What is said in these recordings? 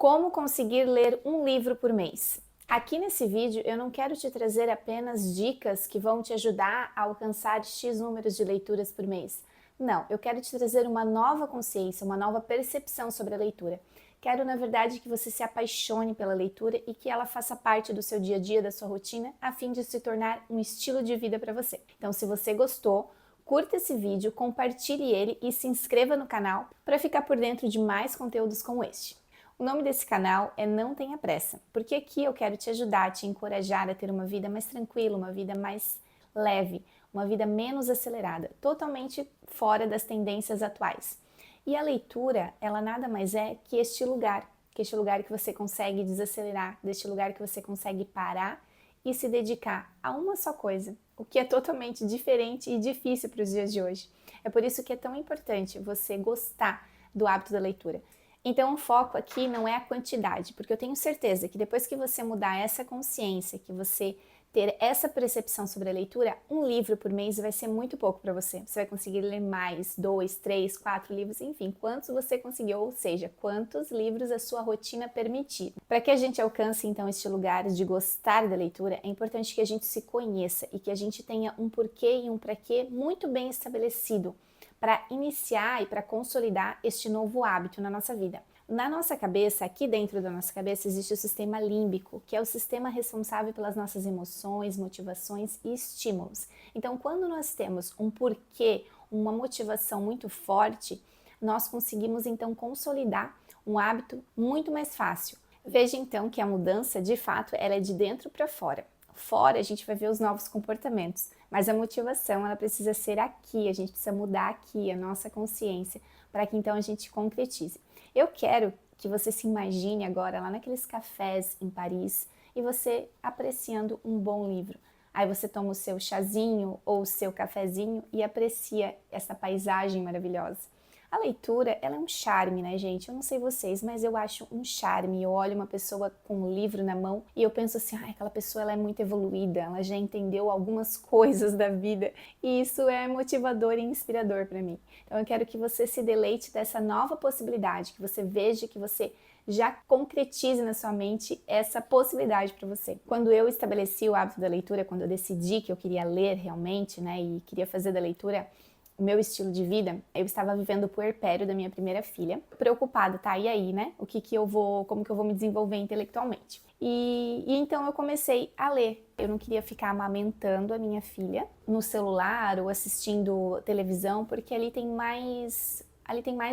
Como conseguir ler um livro por mês? Aqui nesse vídeo eu não quero te trazer apenas dicas que vão te ajudar a alcançar X números de leituras por mês. Não, eu quero te trazer uma nova consciência, uma nova percepção sobre a leitura. Quero, na verdade, que você se apaixone pela leitura e que ela faça parte do seu dia a dia, da sua rotina, a fim de se tornar um estilo de vida para você. Então, se você gostou, curta esse vídeo, compartilhe ele e se inscreva no canal para ficar por dentro de mais conteúdos como este. O nome desse canal é Não Tenha Pressa, porque aqui eu quero te ajudar, te encorajar a ter uma vida mais tranquila, uma vida mais leve, uma vida menos acelerada, totalmente fora das tendências atuais. E a leitura, ela nada mais é que este lugar que você consegue desacelerar, deste lugar que você consegue parar e se dedicar a uma só coisa, o que é totalmente diferente e difícil para os dias de hoje. É por isso que é tão importante você gostar do hábito da leitura. Então o foco aqui não é a quantidade, porque eu tenho certeza que depois que você mudar essa consciência, que você ter essa percepção sobre a leitura, um livro por mês vai ser muito pouco para você. Você vai conseguir ler mais, 2, 3, 4 livros, enfim, quantos você conseguiu, ou seja, quantos livros a sua rotina permitir. Para que a gente alcance então este lugar de gostar da leitura, é importante que a gente se conheça e que a gente tenha um porquê e um para quê muito bem estabelecido, para iniciar e para consolidar este novo hábito na nossa vida. Na nossa cabeça, aqui dentro da nossa cabeça, existe o sistema límbico, que é o sistema responsável pelas nossas emoções, motivações e estímulos. Então, quando nós temos um porquê, uma motivação muito forte, nós conseguimos então consolidar um hábito muito mais fácil. Veja então que a mudança, de fato, ela é de dentro para fora. Fora a gente vai ver os novos comportamentos, mas a motivação ela precisa ser aqui, a gente precisa mudar aqui a nossa consciência para que então a gente concretize. Eu quero que você se imagine agora lá naqueles cafés em Paris e você apreciando um bom livro. Aí você toma o seu chazinho ou o seu cafezinho e aprecia essa paisagem maravilhosa. A leitura, ela é um charme, né, gente? Eu não sei vocês, mas eu acho um charme. Eu olho uma pessoa com um livro na mão e eu penso assim, aquela pessoa ela é muito evoluída, ela já entendeu algumas coisas da vida e isso é motivador e inspirador para mim. Então eu quero que você se deleite dessa nova possibilidade, que você veja, que você já concretize na sua mente essa possibilidade para você. Quando eu estabeleci o hábito da leitura, quando eu decidi que eu queria ler realmente, né, e queria fazer da leitura o meu estilo de vida, eu estava vivendo o puerpério da minha primeira filha, preocupada, tá? E aí, né? Como que eu vou me desenvolver intelectualmente? E então eu comecei a ler. Eu não queria ficar amamentando a minha filha no celular ou assistindo televisão, porque ali tem mais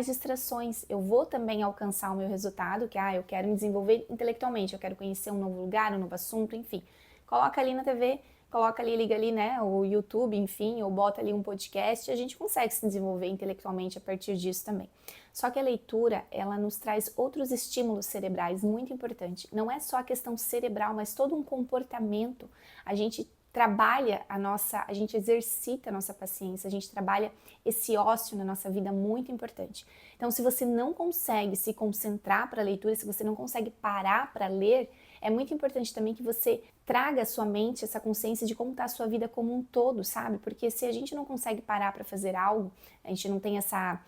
distrações. Eu vou também alcançar o meu resultado, que eu quero me desenvolver intelectualmente, eu quero conhecer um novo lugar, um novo assunto, enfim. Coloca ali na TV, coloca ali, liga ali, né, o YouTube, enfim, ou bota ali um podcast, a gente consegue se desenvolver intelectualmente a partir disso também. Só que a leitura, ela nos traz outros estímulos cerebrais muito importantes. Não é só a questão cerebral, mas todo um comportamento. A gente trabalha a gente exercita a nossa paciência, a gente trabalha esse ócio na nossa vida muito importante. Então, se você não consegue se concentrar para a leitura, se você não consegue parar para ler, é muito importante também que você traga à sua mente essa consciência de como está a sua vida como um todo, sabe? Porque se a gente não consegue parar para fazer algo, a gente não tem essa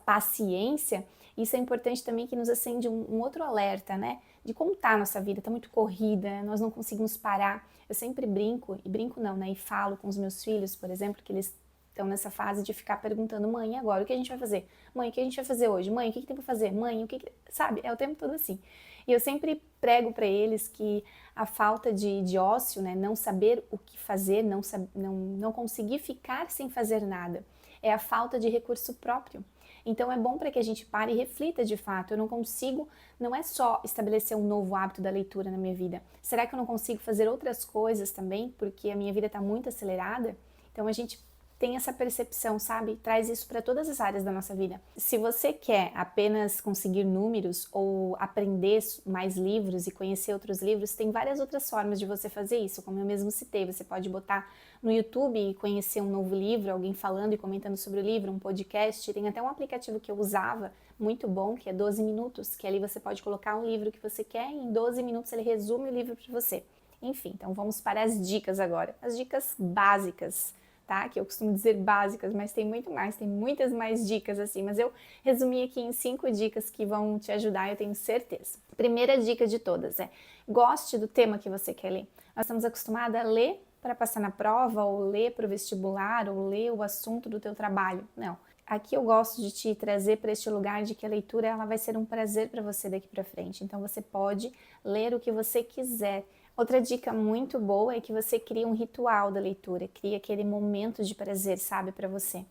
paciência, isso é importante também que nos acende um outro alerta, né? De como está a nossa vida, está muito corrida, nós não conseguimos parar. Eu sempre brinco, e brinco não, né? E falo com os meus filhos, por exemplo, que eles estão nessa fase de ficar perguntando, mãe, e agora, o que a gente vai fazer? Mãe, o que a gente vai fazer hoje? Mãe, o que tem para fazer? Mãe, o que... Sabe? É o tempo todo assim. E eu sempre prego para eles que a falta de ócio, né, não saber o que fazer, não conseguir ficar sem fazer nada, é a falta de recurso próprio. Então é bom para que a gente pare e reflita de fato, eu não consigo, não é só estabelecer um novo hábito da leitura na minha vida, será que eu não consigo fazer outras coisas também, porque a minha vida está muito acelerada? Então a gente tem essa percepção, sabe? Traz isso para todas as áreas da nossa vida. Se você quer apenas conseguir números ou aprender mais livros e conhecer outros livros, tem várias outras formas de você fazer isso, como eu mesmo citei. Você pode botar no YouTube e conhecer um novo livro, alguém falando e comentando sobre o livro, um podcast. Tem até um aplicativo que eu usava, muito bom, que é 12 minutos, que ali você pode colocar um livro que você quer e em 12 minutos ele resume o livro para você. Enfim, então vamos para as dicas agora. As dicas básicas tá? Que eu costumo dizer básicas, mas tem muito mais, tem muitas mais dicas assim, mas eu resumi aqui em 5 dicas que vão te ajudar, eu tenho certeza. Primeira dica de todas é: goste do tema que você quer ler. Nós estamos acostumados a ler para passar na prova, ou ler para o vestibular, ou ler o assunto do teu trabalho. Não. Aqui eu gosto de te trazer para este lugar de que a leitura ela vai ser um prazer para você daqui para frente. Então você pode ler o que você quiser. Outra dica muito boa é que você crie um ritual da leitura, crie aquele momento de prazer, sabe, para você.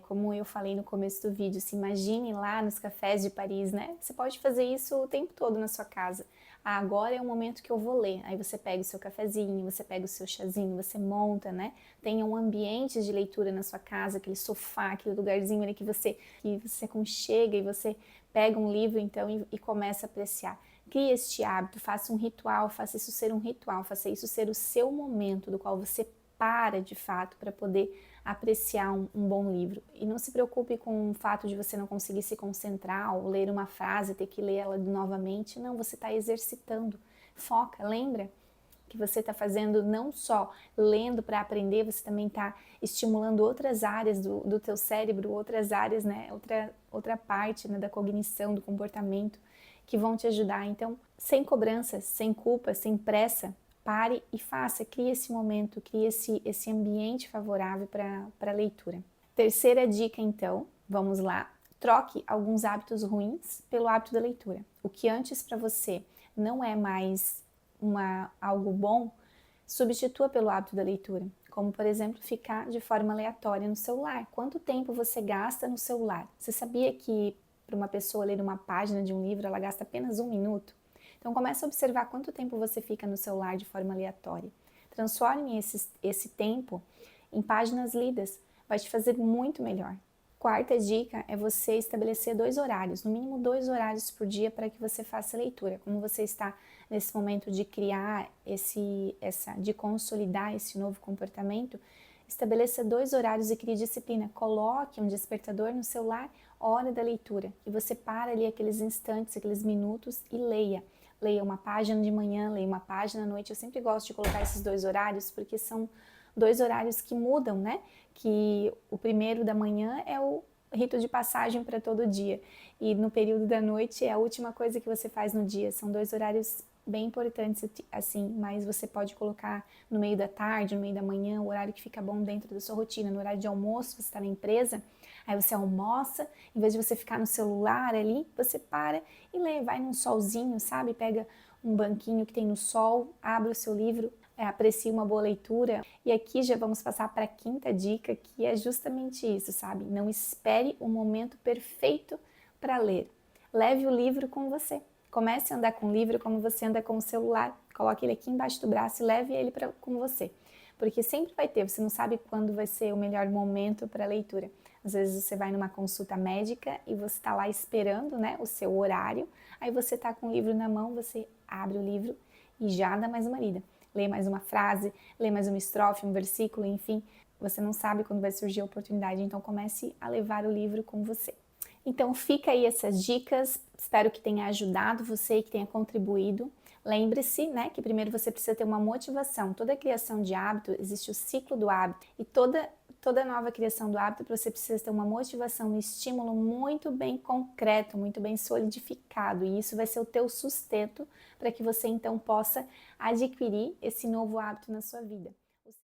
Como eu falei no começo do vídeo, se imagine lá nos cafés de Paris, né? Você pode fazer isso o tempo todo na sua casa. Ah, agora é o momento que eu vou ler. Aí você pega o seu cafezinho, você pega o seu chazinho, você monta, né? Tenha um ambiente de leitura na sua casa, aquele sofá, aquele lugarzinho ali que você aconchega e você pega um livro então e começa a apreciar. Crie este hábito, faça um ritual, faça isso ser um ritual, faça isso ser o seu momento do qual você para de fato para poder apreciar um bom livro. E não se preocupe com o fato de você não conseguir se concentrar ou ler uma frase, ter que ler ela novamente. Não, você está exercitando. Foca, lembra que você está fazendo não só lendo para aprender, você também está estimulando outras áreas do teu cérebro, outras áreas, né? Outra parte, né, da cognição, do comportamento, que vão te ajudar. Então, sem cobrança, sem culpa, sem pressa, pare e faça, crie esse momento, crie esse ambiente favorável para a leitura. Terceira dica então, vamos lá, troque alguns hábitos ruins pelo hábito da leitura. O que antes para você não é mais algo bom, substitua pelo hábito da leitura. Como, por exemplo, ficar de forma aleatória no celular. Quanto tempo você gasta no celular? Você sabia que para uma pessoa ler uma página de um livro, ela gasta apenas 1 minuto? Então comece a observar quanto tempo você fica no celular de forma aleatória. Transforme esse tempo em páginas lidas, vai te fazer muito melhor. Quarta dica é você estabelecer 2 horários, no mínimo 2 horários por dia para que você faça leitura. Como você está nesse momento de criar de consolidar esse novo comportamento, estabeleça 2 horários e crie disciplina. Coloque um despertador no celular, hora da leitura, e você para ali aqueles instantes, aqueles minutos e leia. Leia uma página de manhã, leia uma página à noite. Eu sempre gosto de colocar esses 2 horários porque são 2 horários que mudam, né? Que o primeiro da manhã é o rito de passagem para todo dia e no período da noite é a última coisa que você faz no dia. São 2 horários bem importantes assim, mas você pode colocar no meio da tarde, no meio da manhã, o horário que fica bom dentro da sua rotina. No horário de almoço, você está na empresa, aí você almoça, em vez de você ficar no celular ali, você para e lê, vai num solzinho, sabe? Pega um banquinho que tem no sol, abre o seu livro, aprecie uma boa leitura. E aqui já vamos passar para a quinta dica, que é justamente isso, sabe? Não espere o momento perfeito para ler. Leve o livro com você. Comece a andar com o livro como você anda com o celular. Coloque ele aqui embaixo do braço e leve ele com você. Porque sempre vai ter, você não sabe quando vai ser o melhor momento para a leitura. Às vezes você vai numa consulta médica e você está lá esperando, né, o seu horário. Aí você está com o livro na mão, você abre o livro e já dá mais uma lida. Lê mais uma frase, lê mais uma estrofe, um versículo, enfim. Você não sabe quando vai surgir a oportunidade, então comece a levar o livro com você. Então fica aí essas dicas, espero que tenha ajudado você e que tenha contribuído. Lembre-se, né, que primeiro você precisa ter uma motivação. Toda criação de hábito, existe o ciclo do hábito e toda nova criação do hábito você precisa ter uma motivação, um estímulo muito bem concreto, muito bem solidificado, e isso vai ser o teu sustento para que você então possa adquirir esse novo hábito na sua vida.